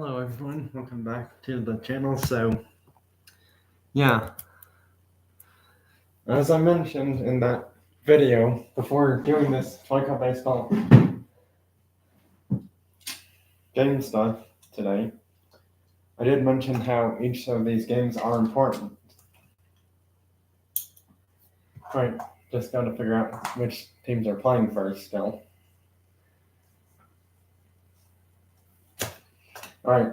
Hello everyone, welcome back to the channel. So, yeah, as I mentioned in that video before doing this Toy Cup Baseball game stuff today, I did mention how each of these games are important. Right, just gotta figure out which teams are playing first still. Alright,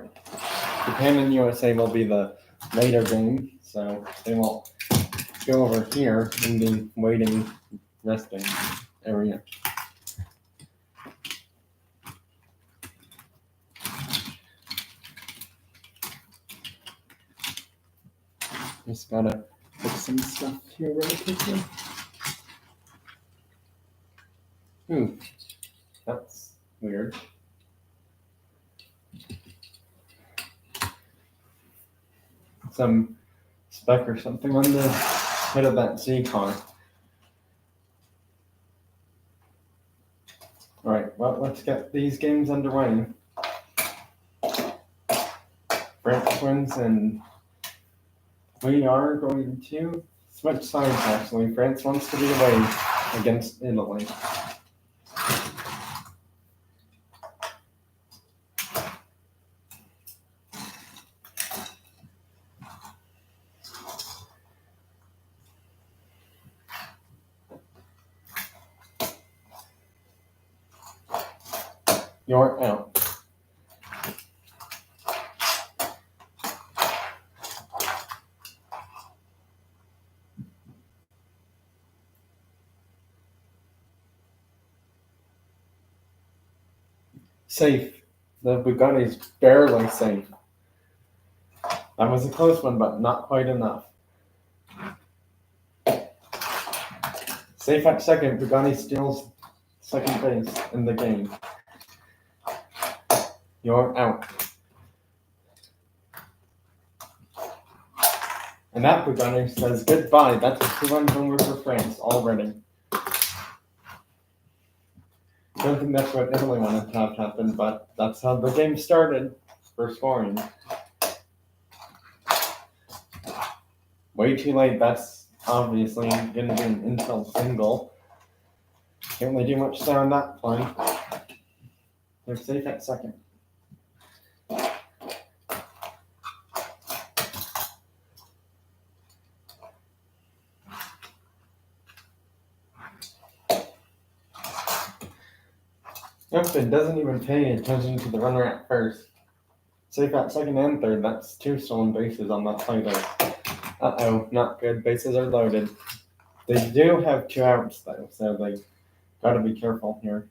Japan and USA will be the later game, so they will go over here in the waiting resting area. Just gotta put some stuff here really quickly. Ooh, that's weird. Some speck or something on the head of that Z car. Alright, well, let's get these games underway. France wins, and we are going to switch sides actually. France wants to be away against Italy. You're out. Safe. The Bugatti's barely safe. That was a close one, but not quite enough. Safe at second, Bugatti steals second base in the game. You're out. And that Bugatti says goodbye. That's a 2-run homer for France already. Don't think that's what Italy wanted to have happen, but that's how the game started for scoring. Way too late. That's obviously going to be an infield single. Can't really do much there on that play. They're safe at second. Upton doesn't even pay attention to the runner at first. Safe at second and third. That's 2 stolen bases on that play there. Uh-oh, not good. Bases are loaded. They do have 2 outs though, so they gotta be careful here.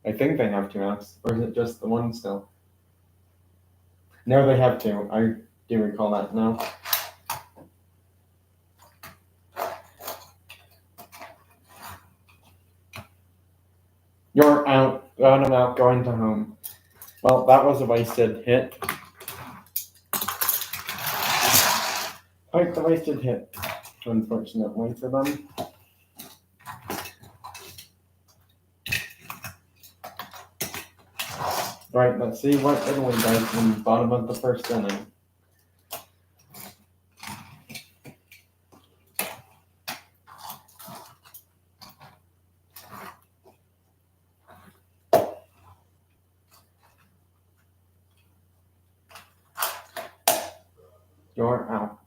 I think they have 2 outs, or is it just the one still? No, they have 2. I do recall that now. You're out. Got him out, going to home. Well, that was a wasted hit. Quite the wasted hit, unfortunately for them. Right, let's see what Italy does in the bottom of the first inning. You're out.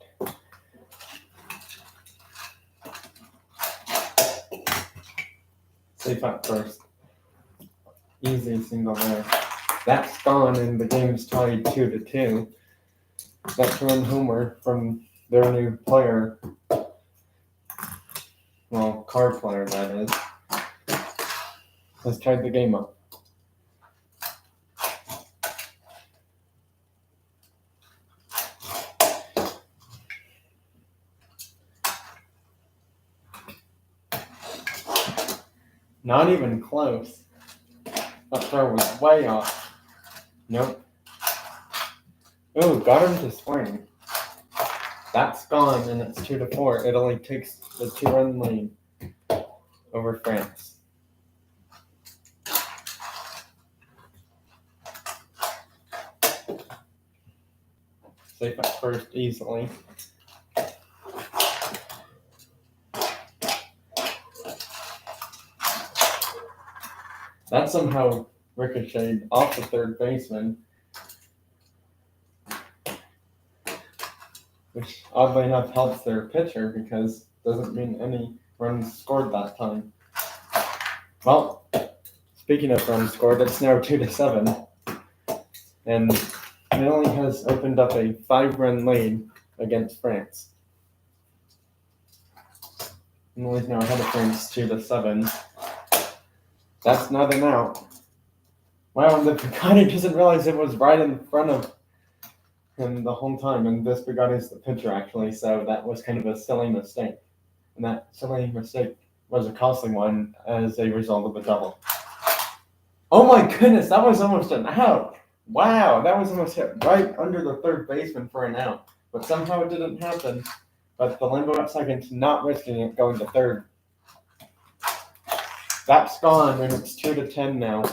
Safe at first. Easy single there. That's gone, and the game's tied 2-2. That 2-run homer from their new player. Well, card player, that is. Has tied the game up. Not even close. That throw was way off. Nope. Ooh, got him to swing. That's gone, and it's 2-4. Italy takes the 2-run lead over France. safe at first easily. That somehow ricocheted off the third baseman, which oddly enough helps their pitcher because it doesn't mean any runs scored that time. Well, speaking of runs scored, it's now 2-7, and Italy has opened up a 5-run lead against France. Italy's now ahead of France 2-7. That's not an out. Wow, and the Bugatti doesn't realize it was right in front of him the whole time, and this Bugatti's the pitcher actually, so that was kind of a silly mistake. And that silly mistake was a costly one as a result of the double. Oh my goodness, that was almost an out! Wow, that was almost hit right under the third baseman for an out. But somehow it didn't happen. But the Lambo at second, not risking it going to third. That's gone, and it's 2-10 now.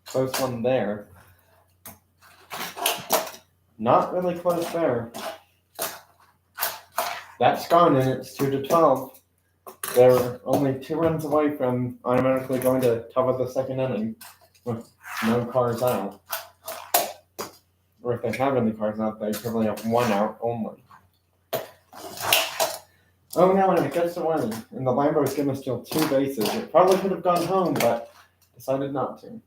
Close one there. Not really close there. That's gone, and it's 2-12. They're only 2 runs away from automatically going to top of the second inning with no cars out. Or if they have any cars out, they probably have 1 out only. Oh no, and it gets away. And the Lambo's gonna steal 2 bases. It probably could have gone home, but decided not to.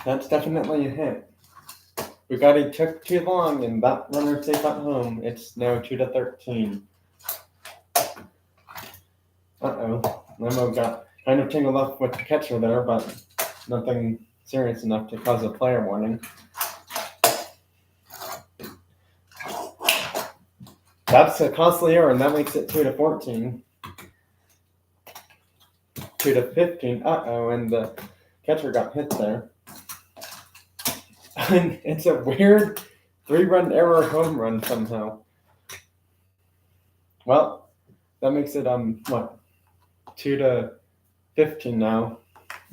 That's definitely a hit. Bugatti took too long, and that runner's safe at home. It's now 2-13. Uh-oh. Lambo got kind of tangled up with the catcher there, but nothing serious enough to cause a player warning. That's a costly error, and that makes it 2-14. 2-15. Uh-oh, and the catcher got hit there. And it's a weird 3-run error home run somehow. Well, that makes it 2-15 now.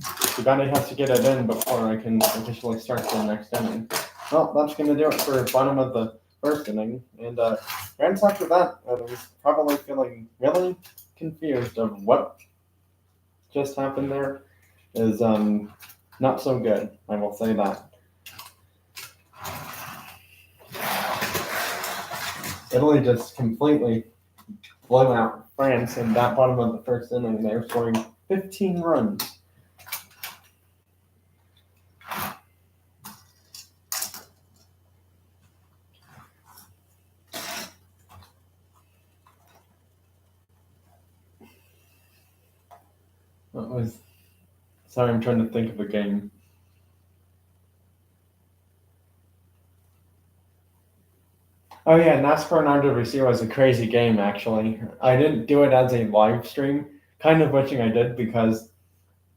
Bugatti has to get it in before I can officially start the next inning. Well, that's going to do it for bottom of the first inning. And France after that was probably feeling really confused of what just happened there. Is not so good, I will say that. Italy just completely blew out France in that bottom of the first inning. They were scoring 15 runs. Sorry, I'm trying to think of a game. Oh yeah, NASCAR and RWC was a crazy game actually. I didn't do it as a live stream, kind of wishing I did because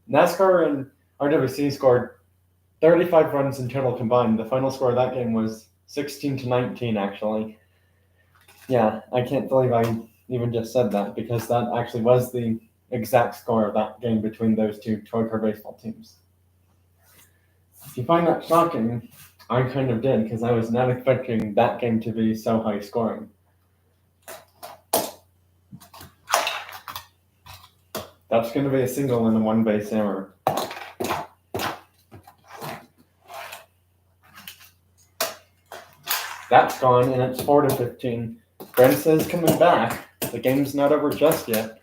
NASCAR and RWC scored 35 runs in total combined. The final score of that game was 16-19 actually. Yeah, I can't believe I even just said that because that actually was the exact score of that game between those two toy car baseball teams. If you find that shocking, I kind of did because I was not expecting that game to be so high scoring. That's going to be a single and a 1-base error. That's gone, and it's 4-15. France is coming back. The game's not over just yet.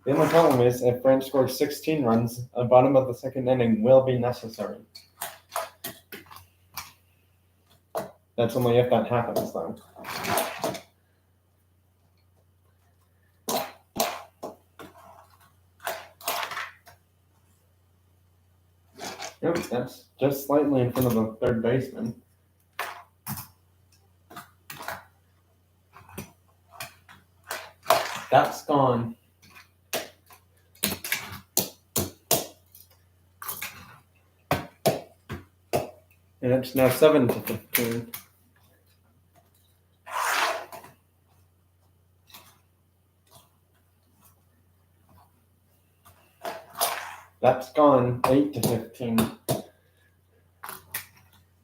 The only problem is if France scores 16 runs, a bottom of the second inning will be necessary. That's only if that happens, though. Yep, that's just slightly in front of the third baseman. That's gone. And it's now 7-15. That's gone. 8-15.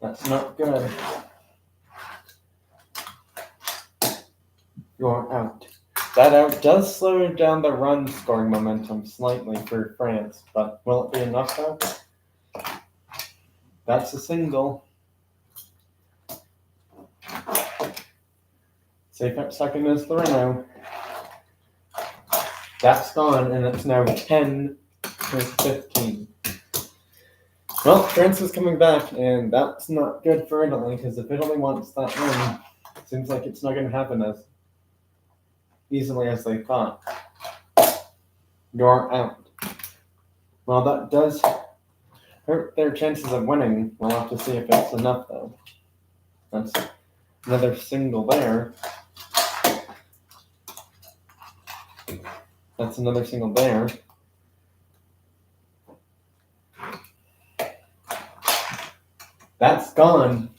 That's not good. You're out. That out does slow down the run scoring momentum slightly for France, but will it be enough though? That's a single. Safe at second is the Renault. That's gone, and it's now 10-15. Well, France is coming back, and that's not good for Italy, because if Italy wants that win, it seems like it's not going to happen as easily as they thought. You're out. Well, that does hurt their chances of winning. We'll have to see if it's enough, though. That's another single there. That's another single there. That's gone.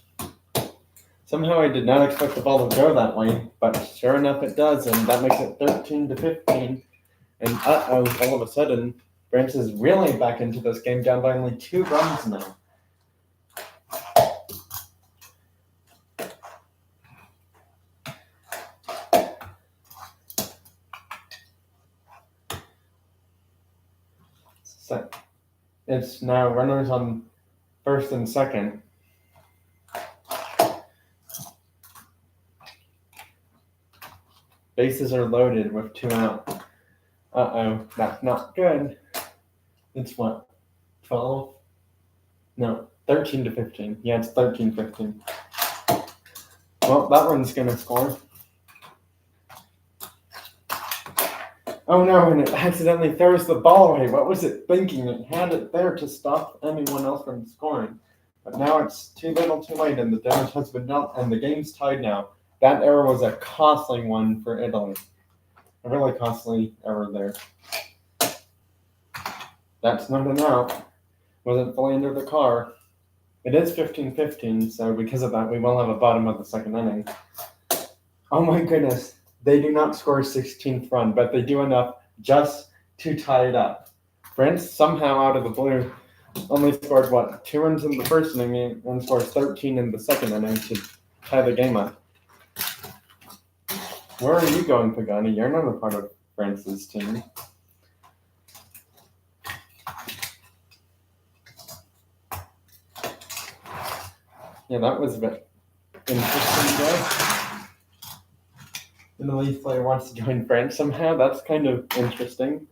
Somehow I did not expect the ball to go that way, but sure enough it does, and that makes it 13-15. And all of a sudden, France is really back into this game, down by only 2 runs now. So it's now runners on first and second. Bases are loaded with 2 out. Uh-oh, that's not good. It's what? 12? No, 13-15. Yeah, it's 13-15. Well, that one's gonna score. Oh no, and it accidentally throws the ball away. What was it thinking? It had it there to stop anyone else from scoring. But now it's too little too late, and the damage has been done, and the game's tied now. That error was a costly one for Italy. A really costly error there. That's not an out. Wasn't fully under the car. It is 15-15, so because of that, we will have a bottom of the second inning. Oh my goodness. They do not score 16th run, but they do enough just to tie it up. France, somehow out of the blue, only scored, 2 runs in the first inning and scores 13 in the second inning to tie the game up. Where are you going, Pagani? You're not a part of France's team. Yeah, that was a bit interesting there. And the Leaf player wants to join France somehow. That's kind of interesting.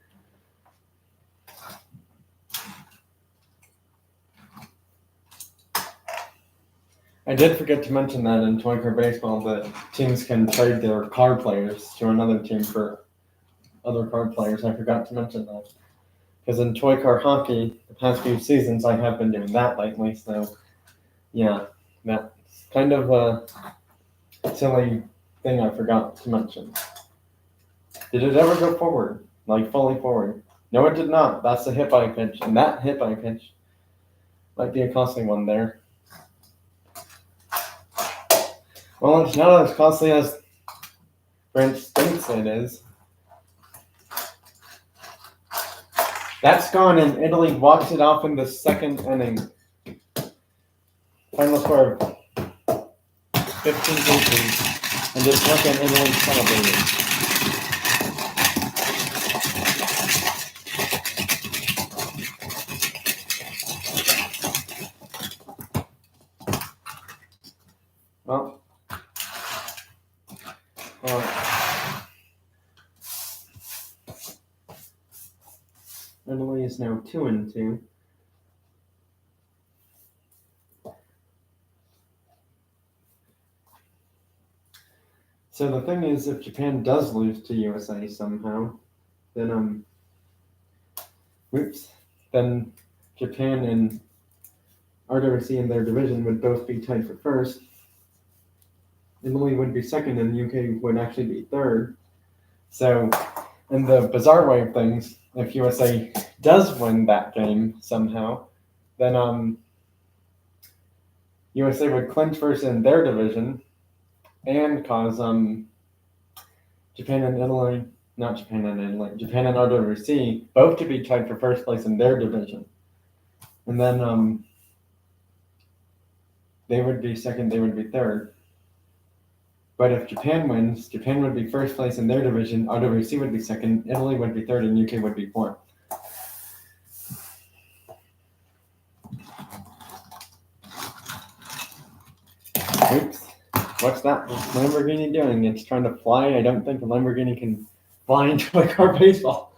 I did forget to mention that in Toy Car Baseball that teams can trade their card players to another team for other card players. I forgot to mention that. Because in Toy Car Hockey, the past few seasons, I have been doing that lately. So, yeah, that's kind of a silly thing I forgot to mention. Did it ever go forward? Like, fully forward? No, it did not. That's a hit by pitch. And that hit by pitch might be a costly one there. Well, it's not as costly as France thinks it is. That's gone, and Italy walks it off in the second inning. Final score of 15-18, and just look at Italy celebrating. Well, Italy is now 2-2. So the thing is, if Japan does lose to USA somehow, then then Japan and RWC in their division would both be tied for first. Italy would be second, and the UK would actually be third. So, in the bizarre way of things, if USA does win that game somehow, then USA would clinch first in their division and cause Japan and Italy, not Japan and Italy, Japan and RWC both to be tied for first place in their division. And then they would be second, they would be third. But if Japan wins, Japan would be first place in their division, RWC would be second, Italy would be third, and UK would be fourth. Oops. What's that Lamborghini doing? It's trying to fly. I don't think a Lamborghini can fly in toy car baseball.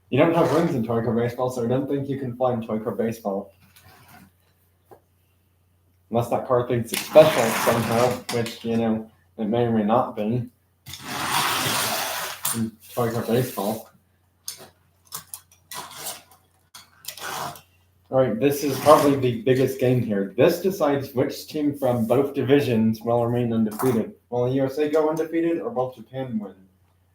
You don't have wings in toy car baseball, so I don't think you can fly in toy car baseball. Unless that car thinks it's special somehow, which, it may or may not be in toy car baseball. Alright, this is probably the biggest game here. This decides which team from both divisions will remain undefeated. Will the USA go undefeated, or will Japan win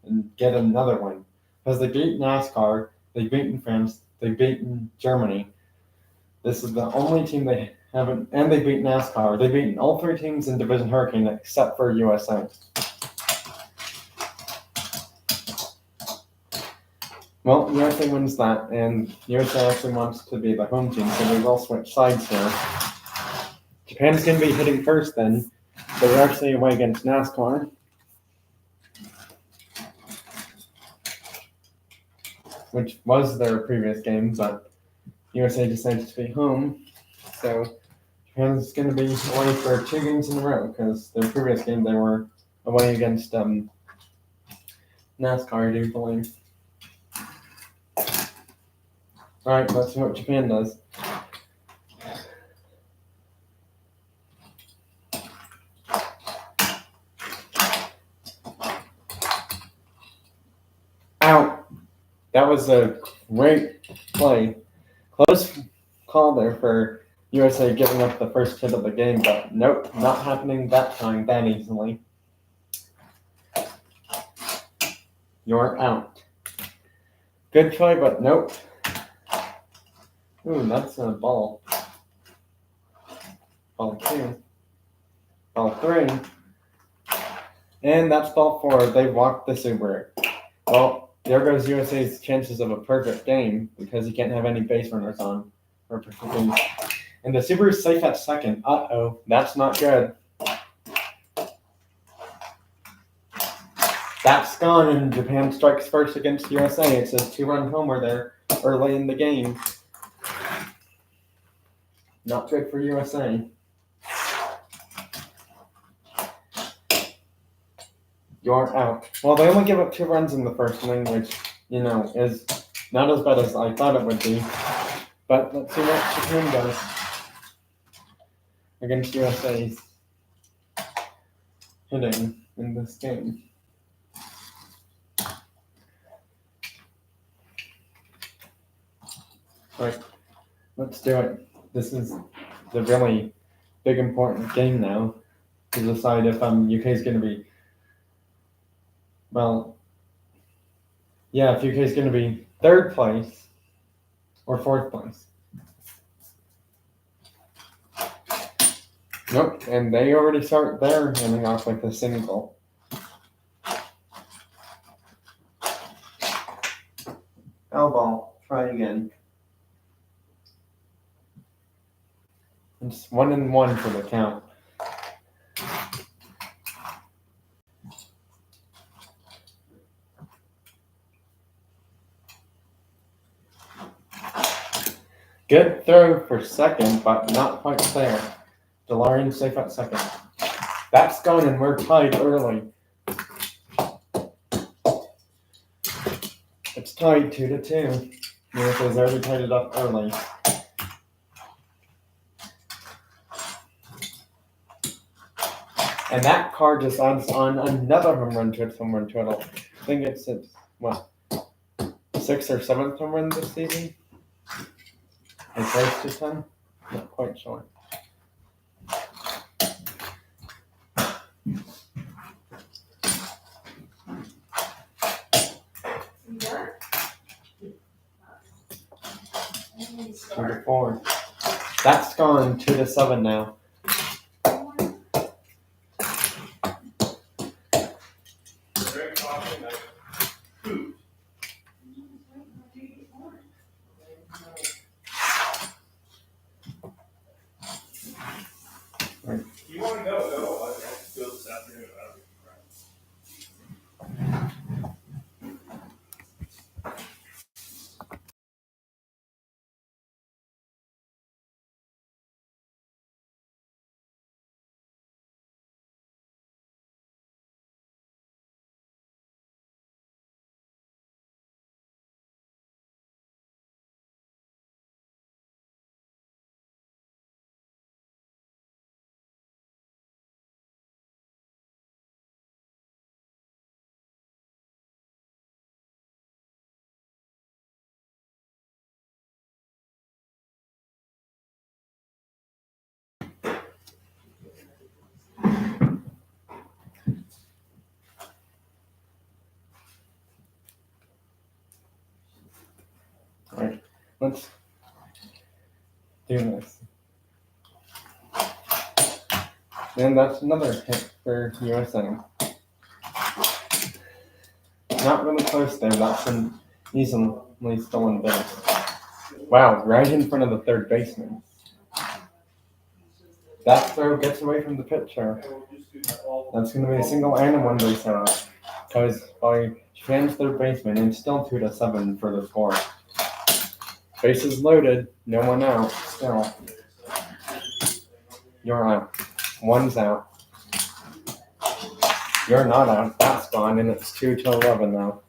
and get another one? Because they beat NASCAR, they've beaten France, they've beaten Germany. This is the only team they haven't, and they beat NASCAR. They've beaten all three teams in Division Hurricane except for USA. Well, USA wins that, and USA actually wants to be the home team, so we will switch sides here. Japan's going to be hitting first then. They're actually away against NASCAR. Which was their previous game, but USA decided to be home. So Japan's going to be away for 2 games in a row, because their previous game they were away against NASCAR, I do believe. Alright, let's see what Japan does. Out! That was a great play. Close call there for USA giving up the first hit of the game, but nope, not happening that time that easily. You're out. Good try, but nope. Ooh, that's a ball. Ball 2. Ball 3. And that's ball 4. They walked the Subaru. Well, there goes USA's chances of a perfect game, because you can't have any base runners on. And the Subaru's safe at second. Uh-oh, that's not good. That's gone, and Japan strikes first against USA. It's a 2-run homer there early in the game. Not good for USA. You're out. Well, they only give up 2 runs in the first inning, which, is not as bad as I thought it would be. But let's see what Japan does against USA's hitting in this game. Alright, let's do it. This is the really big important game now to decide if UK is going to be, if UK is going to be 3rd place or 4th place. Nope, and they already start their inning off with a single. Foul ball, try again. It's 1-1 for the count. Good throw for second, but not quite there. DeLorean safe at second. That's gone, and we're tied early. It's tied 2-2. USA's already tied it up early. And that car just adds on another home run to its home run total. I think it's its 6th or 7th home run this season. It's close to 10. Not quite sure. Number 4. That's gone 2-7 now. You want to go? Go. I have to go this afternoon. Alright, let's do this. And that's another hit for USA. Not really close there. That's an easily stolen base. Wow, right in front of the third baseman. That throw gets away from the pitcher. That's going to be a single and a one base out. Because by Japan's third baseman, and still 2-7 for the score. Bases loaded, no one out. Still, you're out. One's out. You're not out. That's gone, and it's 2-11 now.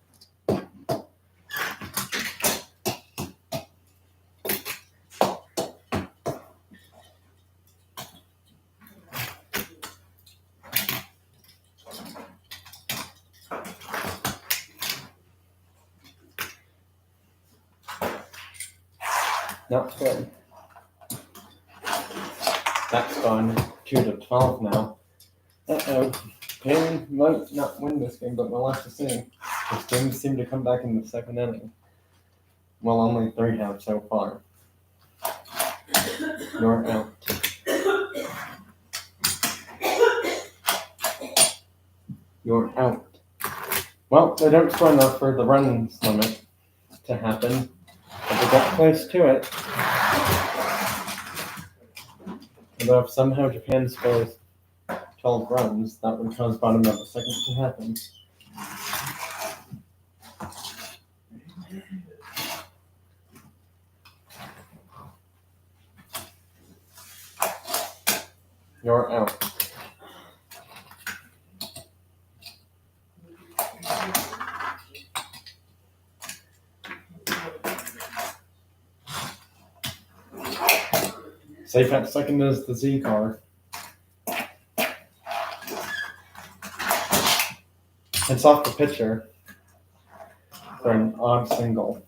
Not good. That's gone 2-12 now. Uh-oh. Japan might not win this game, but we'll have to see. This game seemed to come back in the second inning. Well, only 3 have so far. You're out. You're out. Well, they don't score enough for the runs limit to happen, but they got close to it. Although if somehow Japan scores 12 runs, that would cause bottom of the second to happen. You're out. Safe at second is the Z car. It's off the pitcher for an odd single.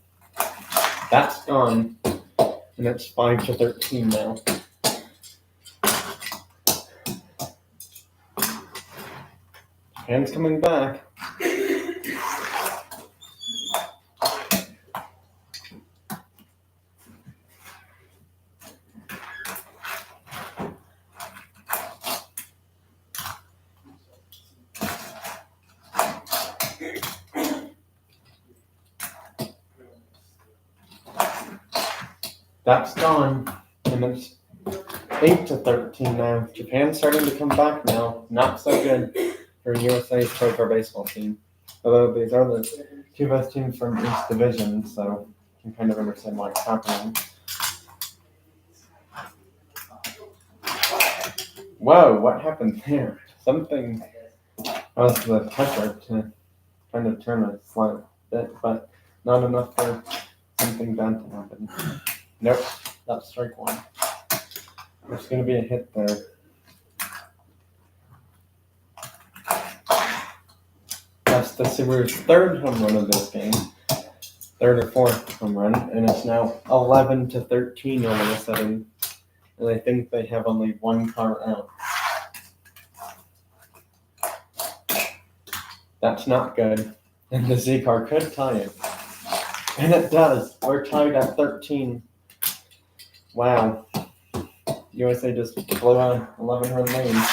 That's gone, and it's 5-13 now. Japan's coming back. That's gone, and it's 8-13 now. Japan's starting to come back now. Not so good for USA's Pro Tour baseball team. Although these are the 2 best teams from each division, so you can kind of understand why it's happening. Whoa, what happened there? Something caused the catcher to kind of turn a slight bit, but not enough for something bad to happen. Nope, that's strike 1. There's going to be a hit there. That's the Subaru's 3rd home run of this game. 3rd or 4th home run, and it's now 11-13 all of a sudden. And I think they have only 1 car out. That's not good. And the Z car could tie it. And it does. We're tied at 13. Wow. USA just blew an 11-run lead.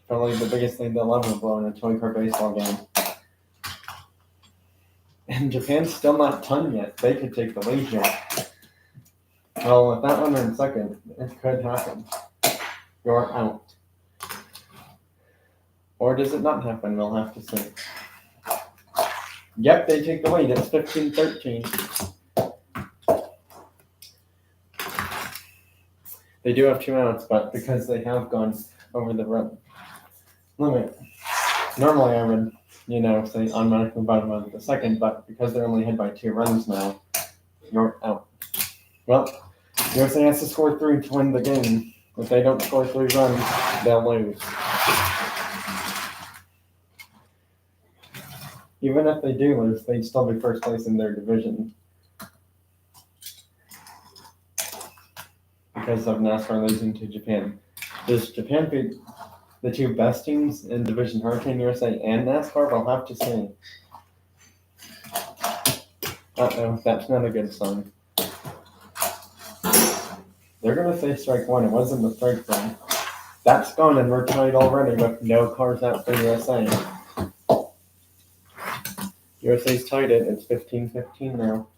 Probably the biggest lead they'll ever blow in a toy car baseball game. And Japan's still not done yet. They could take the lead here. Well, with that runner in second, it could happen. You're out. Or does it not happen? We'll have to see. Yep, they take the lead. It's 15-13. They do have 2 outs, but because they have gone over the run limit, normally I would, say automatically bottom out of the second, but because they're only ahead by 2 runs now, you're out. Well, USA has to score 3 to win the game. If they don't score 3 runs, they'll lose. Even if they do lose, they'd still be first place in their division. Because of NASCAR losing to Japan. Does Japan beat the 2 best teams in Division Hurricane USA and NASCAR? We'll have to see. Uh-oh, that's not a good sign. They're going to say strike 1. It wasn't the strike zone. That's gone and we're tied already with no cars out for USA. USA's tied it. It's 15-15 now.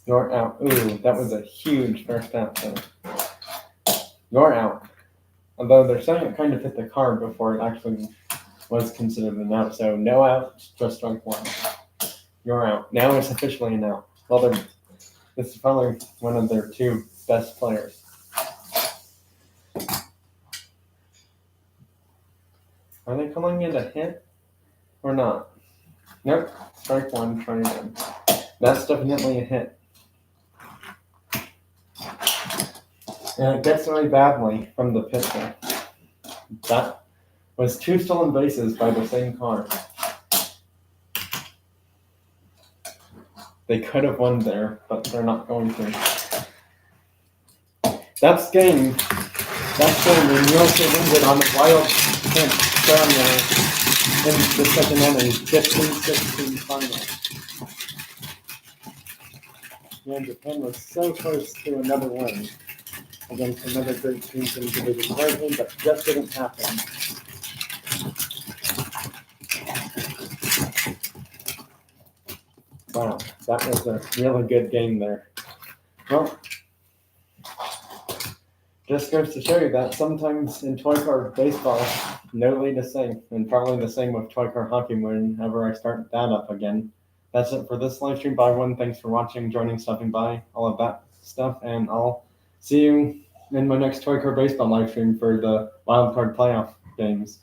You're out. Ooh, that was a huge first out there. You're out. Although they're saying it kind of hit the car before it actually was considered an out. So no outs, just strike 1. You're out. Now it's officially an out. Well, this is probably one of their 2 best players. Are they calling it a hit or not? Nope. Strike 1, try again. That's definitely a hit. And it gets really badly from the pitcher. That was 2 stolen bases by the same car. They could have won there, but they're not going to. That's game. That's game. And USA wins it on a wild pitch in the second inning. 15-16 final. And Japan was so close to another win against another great team in Division Hurricane, but just didn't happen. Wow, that was a really good game there. Well, just goes to show you that sometimes in toy car baseball, no lead is safe, and probably the same with toy car hockey whenever I start that up again. That's it for this live stream by one. Thanks for watching, joining, stopping by, all of that stuff, and I'll see you in my next toy car baseball live stream for the wild card playoff games.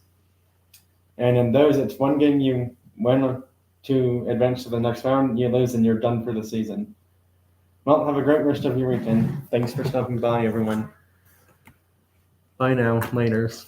And in those, it's one game you win to advance to the next round, you lose, and you're done for the season. Well, have a great rest of your weekend. Thanks for stopping by, everyone. Bye now. Laters.